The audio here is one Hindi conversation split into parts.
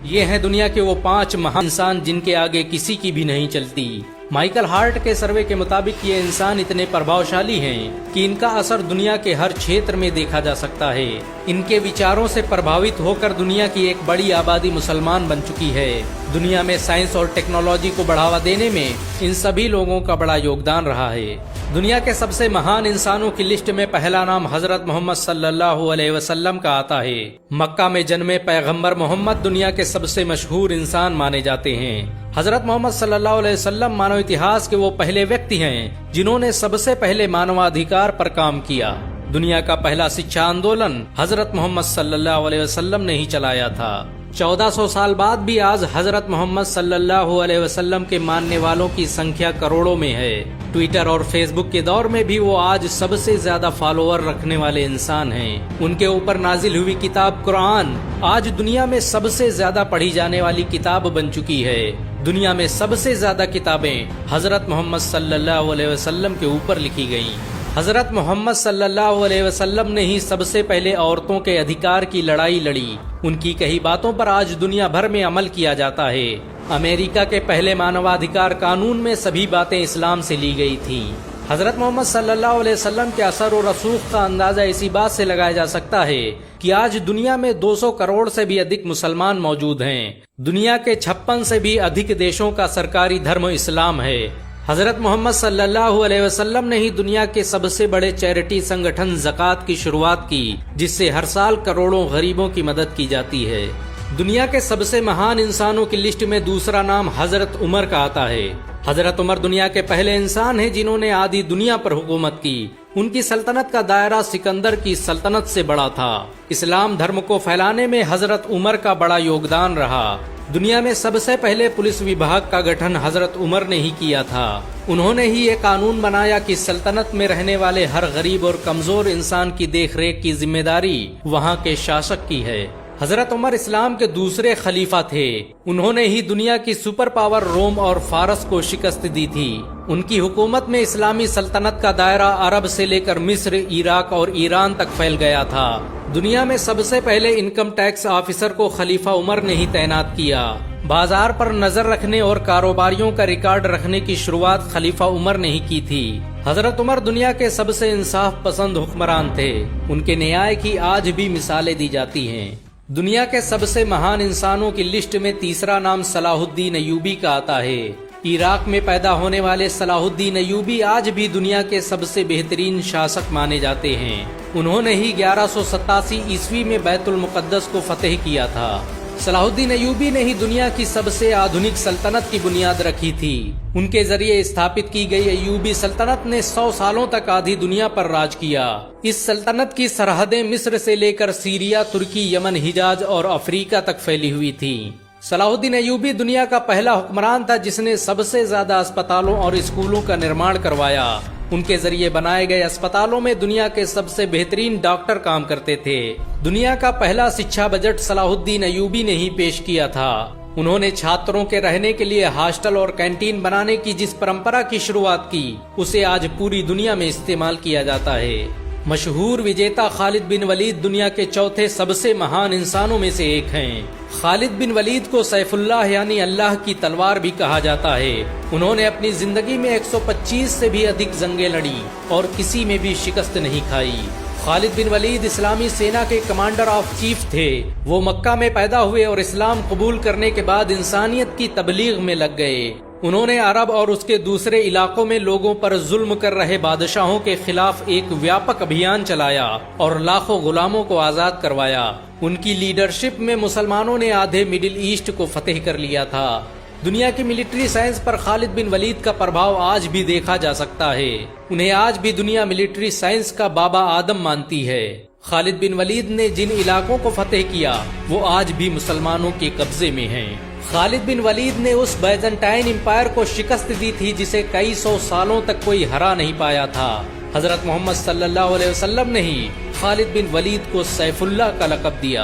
ये हैं दुनिया के वो 5 महान इंसान जिनके आगे किसी की भी नहीं चलती। माइकल हार्ट के सर्वे के मुताबिक ये इंसान इतने प्रभावशाली हैं कि इनका असर दुनिया के हर क्षेत्र में देखा जा सकता है। इनके विचारों से प्रभावित होकर दुनिया की एक बड़ी आबादी मुसलमान बन चुकी है। दुनिया में साइंस और टेक्नोलॉजी को बढ़ावा देने में इन सभी लोगों का बड़ा योगदान रहा है। दुनिया के सबसे महान इंसानों की लिस्ट में पहला नाम हजरत मोहम्मद सल्लल्लाहु अलैहि वसल्लम का आता है। मक्का में जन्मे पैगंबर मोहम्मद दुनिया के सबसे मशहूर इंसान माने जाते हैं। हजरत मोहम्मद सल्लल्लाहु अलैहि वसल्लम मानव इतिहास के वो पहले व्यक्ति हैं जिन्होंने सबसे पहले मानवाधिकार पर काम किया। दुनिया का पहला शिक्षा आंदोलन हजरत मोहम्मद सल्लल्लाहु अलैहि वसल्लम ने ही चलाया था। 1400 साल बाद भी आज हजरत मोहम्मद सल्लल्लाहु अलैहि वसल्लम के मानने वालों की संख्या करोड़ों में है। ट्विटर और फेसबुक के दौर में भी वो आज सबसे ज्यादा फॉलोअर रखने वाले इंसान हैं। उनके ऊपर नाजिल हुई किताब कुरान आज दुनिया में सबसे ज्यादा पढ़ी जाने वाली किताब बन चुकी है। दुनिया में सबसे ज्यादा किताबें हजरत मोहम्मद सल्लल्लाहु अलैहि वसल्लम के ऊपर लिखी गयी। हजरत मोहम्मद सल्लल्लाहु अलैहि वसल्लम ने ही सबसे पहले औरतों के अधिकार की लड़ाई लड़ी। उनकी कही बातों पर आज दुनिया भर में अमल किया जाता है। अमेरिका के पहले मानवाधिकार कानून में सभी बातें इस्लाम से ली गई थी। हजरत मोहम्मद सल्लल्लाहु अलैहि वसल्लम के असर और रसूख का अंदाजा इसी बात से लगाया जा सकता है कि आज दुनिया में 200 करोड़ से भी अधिक मुसलमान मौजूद हैं। दुनिया के 56 से भी अधिक देशों का सरकारी धर्म इस्लाम है। हजरत मोहम्मद सल्लल्लाहु अलैहि वसल्लम ने ही दुनिया के सबसे बड़े चैरिटी संगठन ज़कात की शुरुआत की, जिससे हर साल करोड़ों गरीबों की मदद की जाती है। दुनिया के सबसे महान इंसानों की लिस्ट में दूसरा नाम हजरत उमर का आता है। हजरत उमर दुनिया के पहले इंसान हैं जिन्होंने आधी दुनिया पर हुकूमत की। उनकी सल्तनत का दायरा सिकंदर की सल्तनत से बड़ा था। इस्लाम धर्म को फैलाने में हजरत उमर का बड़ा योगदान रहा। दुनिया में सबसे पहले पुलिस विभाग का गठन हजरत उमर ने ही किया था। उन्होंने ही ये कानून बनाया कि सल्तनत में रहने वाले हर गरीब और कमजोर इंसान की देखरेख की जिम्मेदारी वहाँ के शासक की है। हजरत उमर इस्लाम के दूसरे खलीफा थे। उन्होंने ही दुनिया की सुपर पावर रोम और फारस को शिकस्त दी थी। उनकी हुकूमत में इस्लामी सल्तनत का दायरा अरब से लेकर मिस्र, इराक और ईरान तक फैल गया था। दुनिया में सबसे पहले इनकम टैक्स ऑफिसर को खलीफा उमर ने ही तैनात किया। बाजार पर नजर रखने और कारोबारियों का रिकॉर्ड रखने की शुरुआत खलीफा उमर ने ही की थी। हजरत उमर दुनिया के सबसे इंसाफ पसंद हुक्मरान थे। उनके न्याय की आज भी मिसालें दी जाती हैं। दुनिया के सबसे महान इंसानों की लिस्ट में तीसरा नाम सलाहुद्दीन अय्यूबी का आता है। इराक में पैदा होने वाले सलाहुद्दीन अय्यूबी आज भी दुनिया के सबसे बेहतरीन शासक माने जाते हैं। उन्होंने ही 1187 ईस्वी में बैतुल मुकद्दस को फतेह किया था। सलाहुद्दीन अय्यूबी ने ही दुनिया की सबसे आधुनिक सल्तनत की बुनियाद रखी थी। उनके जरिए स्थापित की गई अय्यूबी सल्तनत ने 100 सालों तक आधी दुनिया पर राज किया। इस सल्तनत की सरहदें मिस्र से लेकर सीरिया, तुर्की, यमन, हिजाज और अफ्रीका तक फैली हुई थी। सलाहुद्दीन अय्यूबी दुनिया का पहला हुक्मरान था जिसने सबसे ज्यादा अस्पतालों और स्कूलों का निर्माण करवाया। उनके जरिए बनाए गए अस्पतालों में दुनिया के सबसे बेहतरीन डॉक्टर काम करते थे। दुनिया का पहला शिक्षा बजट सलाहुद्दीन अय्यूबी ने ही पेश किया था। उन्होंने छात्रों के रहने के लिए हॉस्टल और कैंटीन बनाने की जिस परंपरा की शुरुआत की, उसे आज पूरी दुनिया में इस्तेमाल किया जाता है। मशहूर विजेता खालिद बिन वलीद दुनिया के चौथे सबसे महान इंसानों में से एक हैं। खालिद बिन वलीद को सैफुल्लाह यानी अल्लाह की तलवार भी कहा जाता है। उन्होंने अपनी जिंदगी में 125 से भी अधिक जंगें लड़ी और किसी में भी शिकस्त नहीं खाई। खालिद बिन वलीद इस्लामी सेना के कमांडर ऑफ चीफ थे। वो मक्का में पैदा हुए और इस्लाम कबूल करने के बाद इंसानियत की तबलीग में लग गए। उन्होंने अरब और उसके दूसरे इलाकों में लोगों पर जुल्म कर रहे बादशाहों के खिलाफ एक व्यापक अभियान चलाया और लाखों गुलामों को आजाद करवाया। उनकी लीडरशिप में मुसलमानों ने आधे मिडिल ईस्ट को फतेह कर लिया था। दुनिया की मिलिट्री साइंस पर खालिद बिन वलीद का प्रभाव आज भी देखा जा सकता है। उन्हें आज भी दुनिया मिलिट्री साइंस का बाबा आदम मानती है। खालिद बिन वलीद ने जिन इलाकों को फतेह किया वो आज भी मुसलमानों के कब्जे में हैं। खालिद बिन वलीद ने उस बैजेंटाइन एम्पायर को शिकस्त दी थी जिसे कई 100 सालों तक कोई हरा नहीं पाया था। हजरत मोहम्मद सल्लल्लाहु अलैहि वसल्लम ने ही खालिद बिन वलीद को सैफुल्लाह का लक़ब दिया।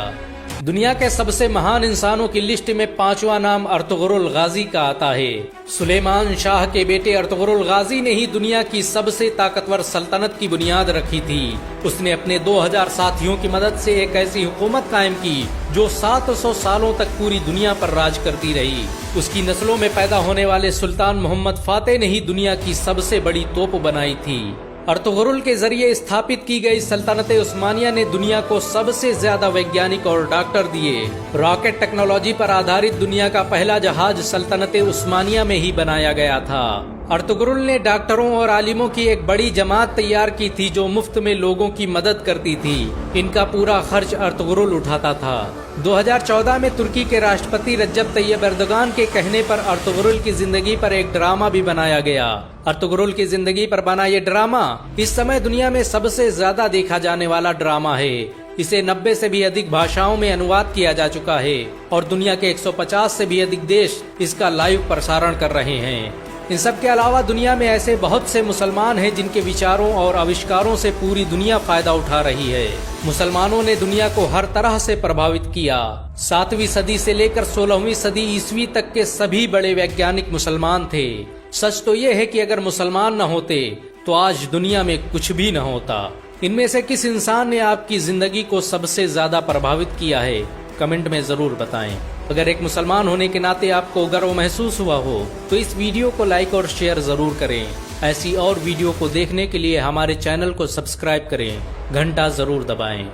दुनिया के सबसे महान इंसानों की लिस्ट में 5वां नाम अर्तुगरुल गाजी का आता है। सुलेमान शाह के बेटे अर्तुगरुल गाजी ने ही दुनिया की सबसे ताकतवर सल्तनत की बुनियाद रखी थी। उसने अपने 2000 साथियों की मदद से एक ऐसी हुकूमत कायम की जो 700 सालों तक पूरी दुनिया पर राज करती रही। उसकी नस्लों में पैदा होने वाले सुल्तान मोहम्मद फातेह ने ही दुनिया की सबसे बड़ी तोप बनाई थी। अर्तुगरुल के जरिए स्थापित की गई सल्तनत उस्मानिया ने दुनिया को सबसे ज्यादा वैज्ञानिक और डॉक्टर दिए। रॉकेट टेक्नोलॉजी पर आधारित दुनिया का पहला जहाज सल्तनत उस्मानिया में ही बनाया गया था। अर्तुगरुल ने डॉक्टरों और आलिमों की एक बड़ी जमात तैयार की थी जो मुफ्त में लोगों की मदद करती थी। इनका पूरा खर्च अर्तुगरुल उठाता था। 2014 में तुर्की के राष्ट्रपति रज्जब तैयब एर्दोगान के कहने पर अर्तुगरुल की जिंदगी पर एक ड्रामा भी बनाया गया। अर्तुगरुल की जिंदगी पर बना ये ड्रामा इस समय दुनिया में सबसे ज्यादा देखा जाने वाला ड्रामा है। इसे 90 से भी अधिक भाषाओं में अनुवाद किया जा चुका है और दुनिया के 150 से भी अधिक देश इसका लाइव प्रसारण कर रहे हैं। इन सब के अलावा दुनिया में ऐसे बहुत से मुसलमान हैं जिनके विचारों और आविष्कारों से पूरी दुनिया फायदा उठा रही है। मुसलमानों ने दुनिया को हर तरह से प्रभावित किया। 7वीं सदी से लेकर 16वीं सदी ईस्वी तक के सभी बड़े वैज्ञानिक मुसलमान थे। सच तो ये है कि अगर मुसलमान न होते तो आज दुनिया में कुछ भी न होता। इनमें से किस इंसान ने आपकी जिंदगी को सबसे ज्यादा प्रभावित किया है, कमेंट में जरूर बताएं। अगर एक मुसलमान होने के नाते आपको गर्व महसूस हुआ हो तो इस वीडियो को लाइक और शेयर जरूर करें। ऐसी और वीडियो को देखने के लिए हमारे चैनल को सब्सक्राइब करें, घंटा जरूर दबाएं।